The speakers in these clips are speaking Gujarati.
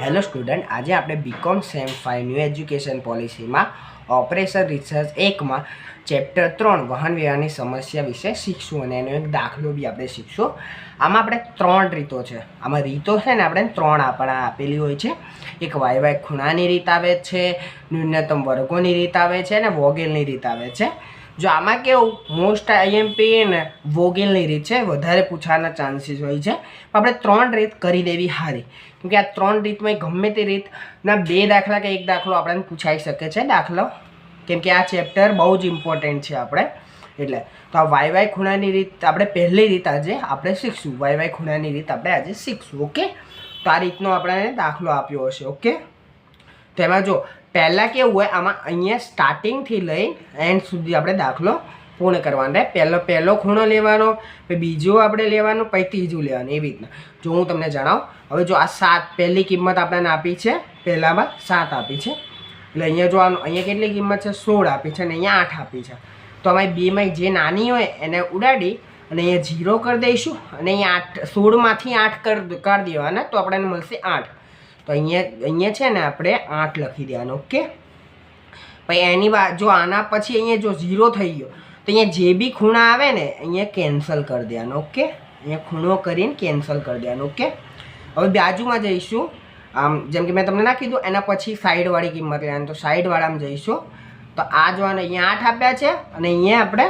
હેલો સ્ટુડન્ટ, આજે આપણે બીકોમ સેમ 5 ન્યૂ એજ્યુકેશન પોલિસીમાં ઓપરેશન રિસર્ચ 1માં ચેપ્ટર 3 વાહન વ્યવહારની સમસ્યા વિશે શીખશું અને એનો એક દાખલો બી આપણે શીખશું. આમાં આપણે 3 રીતો છે. આમાં રીતો છે ને આપણે 3 આપેલી હોય છે. એક વાય ખૂણાની રીત આવે છે, ન્યૂનતમ વર્ગોની રીત આવે છે અને વોગેલની રીત આવે છે. જો આમાં કેવું મોસ્ટ આઈએમપી ને વોગેલની રીત છે, વધારે પૂછવાના ચાન્સીસ હોય છે. આપણે 3 રીત કરી દેવી સારી, કેમકે આ 3 રીતમાં ગમે તે રીતના 2 દાખલા કે 1 દાખલો આપણને પૂછાઈ શકે છે દાખલો, કેમકે આ ચેપ્ટર બહુ જ ઇમ્પોર્ટન્ટ છે આપણે એટલે. તો આ વાય ખૂણાની રીત આપણે પહેલી રીત આજે આપણે શીખશું. વાય ખૂણાની રીત આપણે આજે શીખશું. ઓકે, તો આ રીતનો આપણે દાખલો આપ્યો હશે. ઓકે, તો એમાં જો પહેલાં કેવું હોય, આમાં અહીંયા સ્ટાર્ટિંગથી લઈ એન્ડ સુધી આપણે દાખલો પૂર્ણ કરવાનો રહે. પહેલો ખૂણો લેવાનો, પછી બીજો આપણે લેવાનો, પછી ત્રીજું લેવાનું, એવી રીતના. જો હું તમને જણાવું, હવે જો આ 7 પહેલી કિંમત આપણને આપી છે, પહેલામાં 7 આપી છે, એટલે અહીંયા જો અહીંયા કેટલી કિંમત છે 16 આપી છે અને અહીંયા 8 આપી છે. તો અમારી બેમાં જે નાની હોય એને ઉડાડી અને અહીંયા 0 કરી દઈશું અને અહીંયા 16માંથી 8 કાઢી દેવાના, તો આપણને મળશે 8. તો અહીંયા છે ને આપણે 8 લખી દેવાનું. ઓકે, પછી એની જો આના પછી અહીંયા જો 0 થઈ ગયો તો અહીંયા જે બી ખૂણા આવે ને અહીંયા કેન્સલ કરી દેવાનું. ઓકે, અહીંયા ખૂણો કરીને કેન્સલ કરી દેવાનું. ઓકે, હવે બાજુમાં જઈશું. આમ જેમ કે મેં તમને ના કીધું, એના પછી સાઈડવાળી કિંમત લેવાની. તો સાઈડવાળામાં જઈશું. તો આ જોવાનું, અહીંયા 8 આપ્યા છે અને અહીંયા આપણે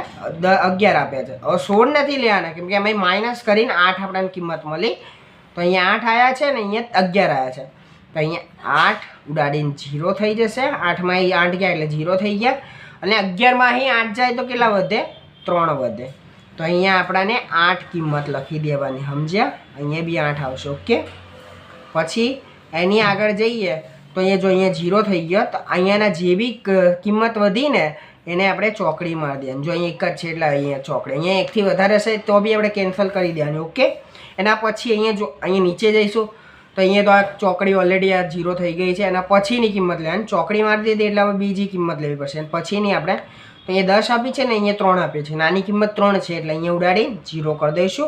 11 આપ્યા છે. હવે 16 નથી લેવાના, કેમ કે એમાં માઇનસ કરીને 8 આપણને કિંમત મળી. તો અહીંયા 8 આવ્યા છે ને અહીંયા 11 આવ્યા છે. તો અહીંયા 8 ઉડાડીને 0 થઈ જશે. 8માં 8 ગયા એટલે 0 થઈ ગયા. અને 11માં અહીં 8 જાય તો કેટલા વધે? 3 વધે. તો અહીંયા આપણાને 8 કિંમત લખી દેવાની, સમજ્યા? અહીંયા બી 8 આવશે. ઓકે, પછી એની આગળ જઈએ તો અહીંયા જો અહીંયા 0 થઈ ગયો, તો અહીંયાના જે બી કિંમત વધીને એને આપણે ચોકડી મારી દેવાની. જો અહીંયા 1 જ છે એટલે અહીંયા ચોકડી, અહીંયા 1થી વધારે હશે તો બી આપણે કેન્સલ કરી દેવાની. ઓકે, એના પછી અહીંયા જો અહીંયા નીચે જઈશું તો અહીંયા તો આ ચોકડી ઓલરેડી આ 0 થઈ ગઈ છે. એના પછીની કિંમત લેવાની, ચોકડી મારી દીધી એટલે હવે બીજી કિંમત લેવી પડશે. અને પછીની આપણે તો અહીંયા 10 આપી છે ને અહીંયા 3 આપી છે. નાની કિંમત 3 છે એટલે અહીંયા ઉડાડી 0 કરી દઈશું.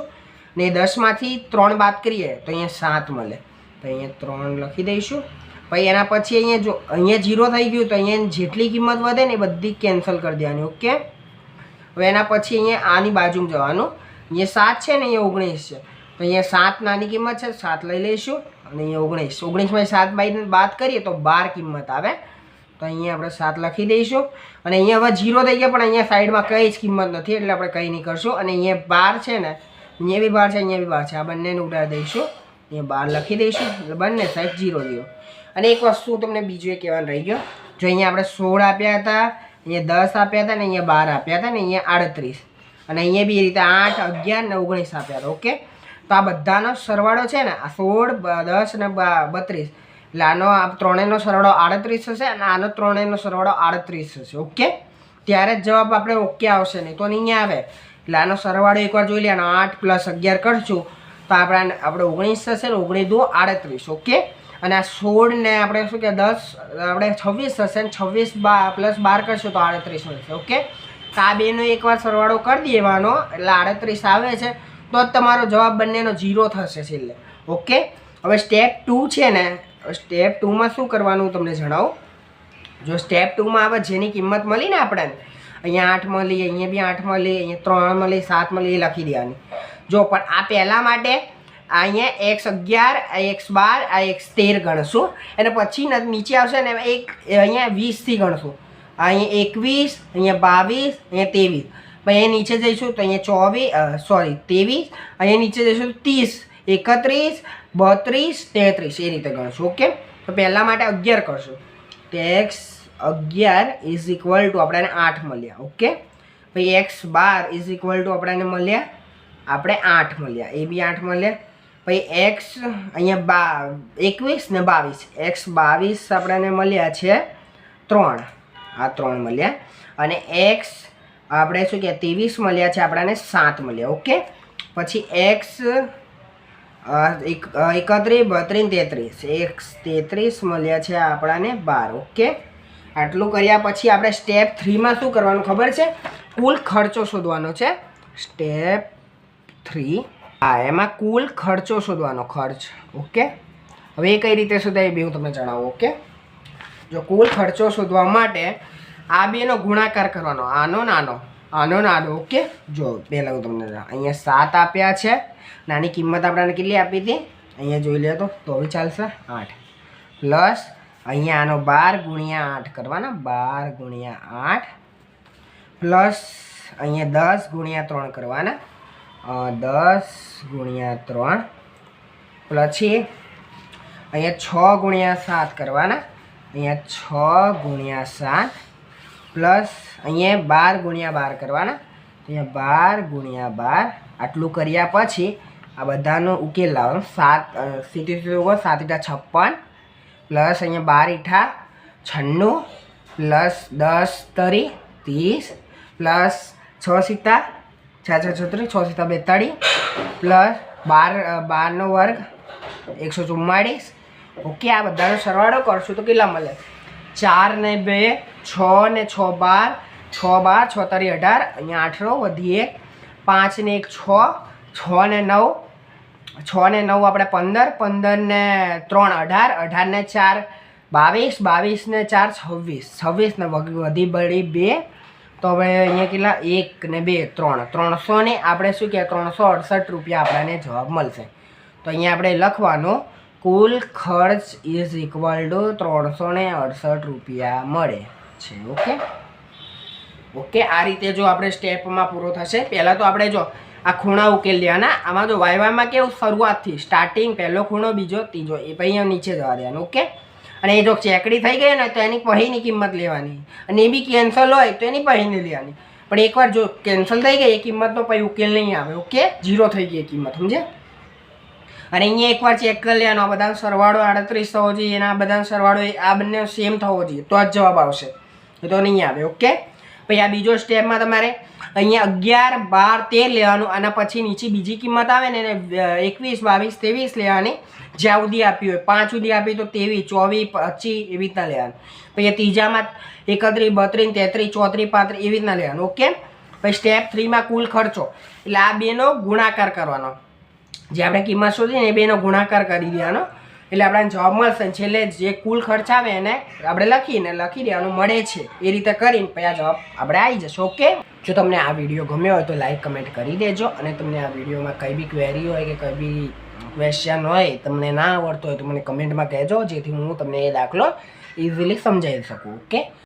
ને 10માંથી 3 બાદ કરીએ તો અહીંયા 7 મળે. તો અહીંયા 3 લખી દઈશું. પછી એના પછી અહીંયા જો અહીંયા 0 થઈ ગયું તો અહીંયા જેટલી કિંમત વધે ને એ બધી કેન્સલ કરી દેવાની. ઓકે, હવે એના પછી અહીંયા આની બાજુમાં જવાનું. અહીંયા 7 છે ને અહીંયા 19 છે. તો અહીંયા 7 નાની કિંમત છે, 7 લઈ લઈશું. અને અહીંયા 19 માં 7 બાદ કરીએ તો 12 કિંમત આવે. તો અહીંયા આપણે 7 લખી દઈશું. અને અહીંયા હવે 0 થઈ ગયા, પણ અહીંયા સાઈડમાં કંઈ જ કિંમત નથી એટલે આપણે કંઈ નહીં કરશું. અને અહીંયા 12 છે ને, અહીંયા બી 12 છે, અહીંયા બી 12 છે, આ બંનેને ઉડાડી દઈશું. અહીંયા 12 લખી દઈશું એટલે બંને સાઈડ 0 0. અને એક વસ્તુ તમને બીજું એ કહેવાનું રહી ગયો. જો અહીંયા આપણે 16 આપ્યા હતા, અહીંયા 10 આપ્યા હતા ને અહીંયા 12 આપ્યા હતા ને અહીંયા 38, અને અહીંયા બી એ રીતે 8 11 ને 19 આપ્યા હતા. ઓકે, તો આ બધાનો સરવાળો છે ને, આ 16 10 ને 32, એટલે આનો આ ત્રણેયનો સરવાળો 38 થશે અને આનો ત્રણેયનો સરવાળો 38 થશે. ઓકે, ત્યારે જ જવાબ આપણે ઓકે આવશે, નહીં તો અહીંયા આવે. એટલે આનો સરવાળો એકવાર જોઈ લેવાનો, 8 + 11 કરશું તો આપણે 19 થશે ને 19 દુ 38. ઓકે, અને આ 16 ને આપણે શું કે 10 આપણે 26 થશે ને 26 + 12 કરશું તો 38 મળશે. ઓકે, તો આ બેનો એકવાર સરવાળો કરી દેવાનો એટલે 38 આવે છે. તો જ તમારો જવાબ બંનેનો 0 થશે છેલ્લે. ઓકે, હવે સ્ટેપ 2 છે ને, સ્ટેપ 2માં શું કરવાનું તમને જણાવું. જો સ્ટેપ 2માં આવે જેની કિંમત મળી ને આપણને, અહીંયા 8 મળી, અહીંયા બી 8 મળી, અહીંયા 3 મળી, 7 મળી, એ લખી દેવાની. જો પણ આ પહેલાં માટે અહીંયા x11, આ x12, આ x13 ગણશું. અને પછી નીચે આવશે ને અહીંયા 20થી ગણશું. અહીંયા 21, અહીંયા 22, અહીંયા 23. પછી અહીંયા નીચે જઈશું તો અહીંયા 23, અહીંયા નીચે જઈશું 30, 31, 32, 33, એ રીતે ગણશું. ઓકે, તો પહેલાં માટે 11 કરશું તો x11 = આપણને 8 મળ્યા. ઓકે, પછી x12 = આપણને મળ્યા આપણે 8 મળ્યા, એ બી 8 મળ્યા. પછી x અહીંયા 21 ને 22, x22 આપણને મળ્યા છે 3, આ 3 મળ્યા. અને x આપણે શું કહે 23 મળ્યા છે આપણને 7 મળ્યા. ઓકે, પછી x 31, 32, 33, x 33 મળ્યા છે આપણને 12. ઓકે, આટલું કર્યા પછી આપણે સ્ટેપ 3માં શું કરવાનું ખબર છે? કુલ ખર્ચો શોધવાનો છે. સ્ટેપ 3, હા, એમાં કુલ ખર્ચો શોધવાનો, ખર્ચ. ઓકે, હવે એ કઈ રીતે શોધાય એ બે હું તમને જણાવું. ઓકે, જો કુલ ખર્ચો શોધવા માટે આ બેનો ગુણાકાર કરવાનો, આનો નાનો આનો નાનો. ઓકે, જો પહેલાં હું તમને અહીંયા 7 આપ્યા છે, નાની કિંમત આપણને કેટલી આપી હતી અહીંયા જોઈ લે તો બી ચાલશે 8, પ્લસ અહીંયા આનો 12 ગુણ્યા 8 કરવાના, 12 ગુણ્યા 8, પ્લસ અહીંયા 10 ગુણ્યા 3 કરવાના, 10 ગુણ્યા 3, પછી અહીંયા 6 ગુણ્યા 7 કરવાના, અહીંયા 6 ગુણ્યા 7, પ્લસ અહીંયા 12 ગુણ્યા 12 કરવાના, અહીંયા 12 ગુણ્યા 12. આટલું કર્યા પછી આ બધાનો ઉકેલ લાવવાનો. 7 સીટી 7 × 56, પ્લસ અહીંયા 12 × 96, plus 10 × 30, plus 6 Sita 6 36, 6 Sita 42, plus 12 નો વર્ગ 144. ઓકે, આ બધાનો સરવાળો કરશું તો કેટલા મળે? 4 ને 2 6 ને 6 12, 6 12 6 તારી 18, અહીંયા 8 વધી 1, 5 ને 1 6, 6 ને 9, 6 ને 9 આપણે 15, 15 ને 3 18, 18 ને 4 22, 22 ને 4 26, 26 ને વધી બળી 2. તો હવે અહીંયા કેટલા 1 ને 2 3, 300 ને આપણે શું કહે 368 રૂપિયા આપણને જવાબ મળશે. તો અહીંયા આપણે લખવાનું કુલ ખર્ચ ઇઝ ઇક્વલ ટુ 368 રૂપિયા મળે છે. ઓકે, ઓકે, આ રીતે જો આપણે સ્ટેપમાં પૂરો થશે. પહેલાં તો આપણે જો આ ખૂણા ઉકેલ લેવાના. આમાં જો વાયવામાં કેવું શરૂઆતથી સ્ટાર્ટિંગ પહેલો ખૂણો, બીજો, ત્રીજો, એ પછી અહીંયા નીચે જવા દેવાનું. ઓકે, અને એ જો ચેકડી થઈ ગઈ ને તો એની પહીની કિંમત લેવાની, અને એ બી કેન્સલ હોય તો એની પહીની લેવાની. પણ એકવાર જો કેન્સલ થઈ ગઈ એ કિંમતનો પછી ઉકેલ નહીં આવે. ઓકે, 0 થઈ ગઈ એ કિંમત, સમજે. અને અહીંયા એકવાર ચેક કરી લેવાનો, આ બધા સરવાળો 38 થવો જોઈએ, એના બધા સરવાળો આ બંને સેમ થવો જોઈએ તો જ જવાબ આવશે, એ તો નહીં આવે. ઓકે, પછી આ બીજો સ્ટેપમાં તમારે અહીંયા 11 12 13 લેવાનું, આના પછી નીચે બીજી કિંમત આવે ને એને 21 22 23 લેવાની, જ્યાં સુધી આપી હોય. 5 સુધી આપી તો 23 24 25 એવી રીતના લેવાનું. પછી ત્રીજામાં 31 32 33 34 35 એવી રીતના લેવાનું. ઓકે, પછી સ્ટેપ 3માં કુલ ખર્ચો, એટલે આ બેનો ગુણાકાર કરવાનો, જે આપણે કિંમત શોધી ને એ બેનો ગુણાકાર કરી દેવાનો, એટલે આપણને જવાબ મળશે. છેલ્લે જે કુલ ખર્ચ આવે એને આપણે લખી દેવાનું, મળે છે એ રીતે કરીને પછી આ જવાબ આપણે આવી જશે. ઓકે, જો તમને આ વિડીયો ગમ્યો હોય તો લાઈક કમેન્ટ કરી દેજો, અને તમને આ વિડીયોમાં કંઈ બી ક્વેરી હોય કે કંઈ બી ક્વેશ્ચન હોય તમને ના આવડતો હોય તો મને કમેન્ટમાં કહેજો, જેથી હું તમને એ દાખલો ઇઝીલી સમજાવી શકું. ઓકે.